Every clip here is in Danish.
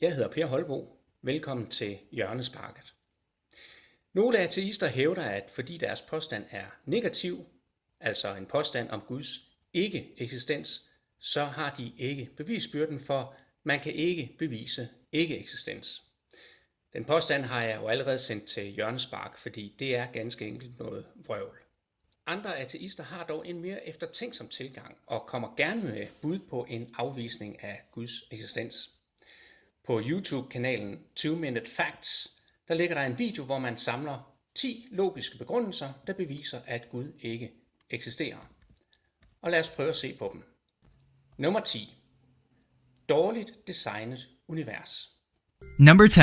Jeg hedder Per Holbo. Velkommen til Hjørnesparket. Nogle ateister hævder, at fordi deres påstand er negativ, altså en påstand om Guds ikke-eksistens, så har de ikke bevisbyrden, for man kan ikke bevise ikke-eksistens. Den påstand har jeg jo allerede sendt til Hjørnespark, fordi det er ganske enkelt noget vrøvl. Andre ateister har dog en mere eftertænksom tilgang og kommer gerne med bud på en afvisning af Guds eksistens. På YouTube-kanalen 2 Minute Facts, der ligger der en video, hvor man samler 10 logiske begrundelser, der beviser, at Gud ikke eksisterer. Og lad os prøve at se på dem. Nummer 10. Dårligt designet univers. Number 10.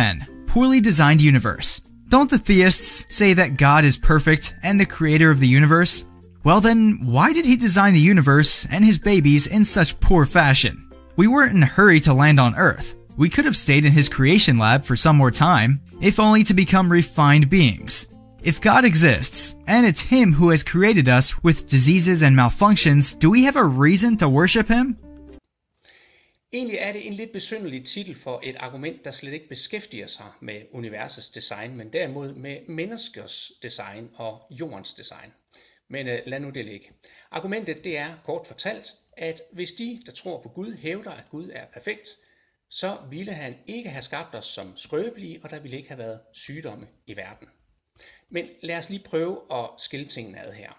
Poorly designed universe. Don't the theists say that God is perfect and the creator of the universe? Well then, why did he design the universe and his babies in such poor fashion? We weren't in a hurry to land on Earth. We could have stayed in his creation lab for some more time, if only to become refined beings. If God exists, and it's him who has created us with diseases and malfunctions, do we have a reason to worship him? Egentlig er det en lidt besynderlig titel for et argument, der slet ikke beskæftiger sig med universets design, men derimod med menneskers design og jordens design. Men lad nu det ligge. Argumentet det er kort fortalt, at hvis de, der tror på Gud, hævder, at Gud er perfekt, så ville han ikke have skabt os som skrøbelige, og der ville ikke have været sygdomme i verden. Men lad os lige prøve at skille tingene ad her.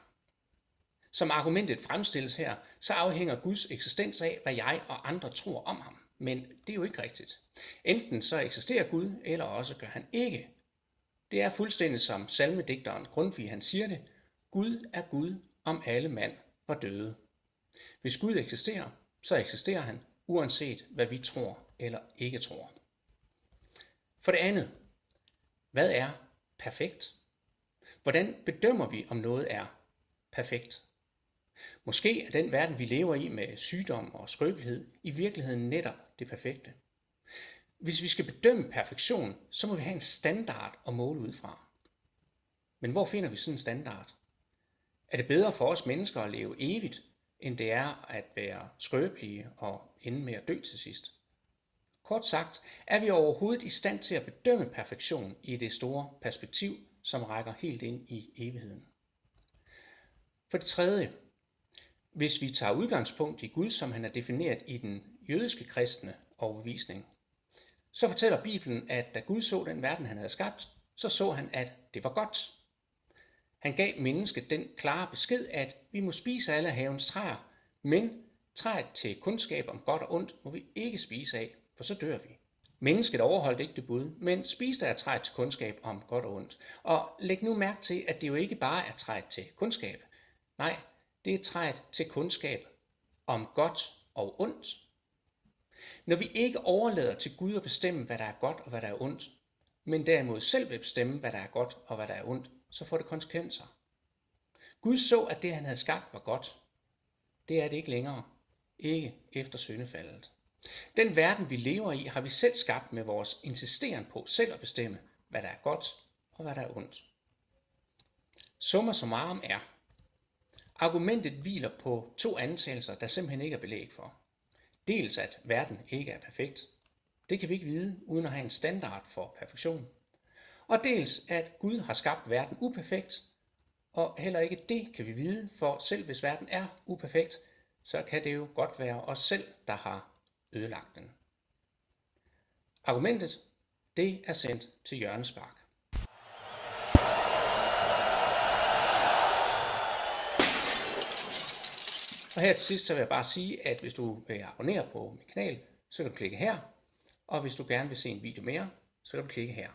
Som argumentet fremstilles her, så afhænger Guds eksistens af, hvad jeg og andre tror om ham. Men det er jo ikke rigtigt. Enten så eksisterer Gud, eller også gør han ikke. Det er fuldstændig som salmedigteren Grundtvig han siger det. Gud er Gud, om alle mand var døde. Hvis Gud eksisterer, så eksisterer han, uanset hvad vi tror eller ikke tror. For det andet, hvad er perfekt? Hvordan bedømmer vi, om noget er perfekt? Måske er den verden, vi lever i med sygdom og skrøbelighed, i virkeligheden netop det perfekte. Hvis vi skal bedømme perfektion, så må vi have en standard at måle ud fra. Men hvor finder vi sådan en standard? Er det bedre for os mennesker at leve evigt, end det er at være skrøbelige og ende med at dø til sidst? Kort sagt, er vi overhovedet i stand til at bedømme perfektion i det store perspektiv, som rækker helt ind i evigheden. For det tredje, hvis vi tager udgangspunkt i Gud, som han er defineret i den jødiske kristne overbevisning, så fortæller Bibelen, at da Gud så den verden, han havde skabt, så så han, at det var godt. Han gav mennesket den klare besked, at vi må spise alle havens træer, men træet til kundskab om godt og ondt må vi ikke spise af, for så dør vi. Mennesket overholdt ikke det bud, men spiste af træet til kundskab om godt og ondt. Og læg nu mærke til, at det jo ikke bare er træet til kundskab. Nej, det er træet til kundskab om godt og ondt. Når vi ikke overlader til Gud at bestemme, hvad der er godt og hvad der er ondt, men derimod selv vil bestemme, hvad der er godt og hvad der er ondt, så får det konsekvenser. Gud så, at det han havde skabt var godt. Det er det ikke længere. Ikke efter syndefaldet. Den verden vi lever i, har vi selv skabt med vores insisteren på selv at bestemme, hvad der er godt og hvad der er ondt. Summa summarum er, argumentet hviler på 2 antagelser, der simpelthen ikke er belæg for. Dels at verden ikke er perfekt. Det kan vi ikke vide, uden at have en standard for perfektion. Og dels at Gud har skabt verden uperfekt, og heller ikke det kan vi vide, for selv hvis verden er uperfekt, så kan det jo godt være os selv, der har ødelagt den. Argumentet, det er sendt til Hjørnespark. Og her til sidst så vil jeg bare sige, at hvis du vil abonnere på min kanal, så kan du klikke her. Og hvis du gerne vil se en video mere, så kan du klikke her.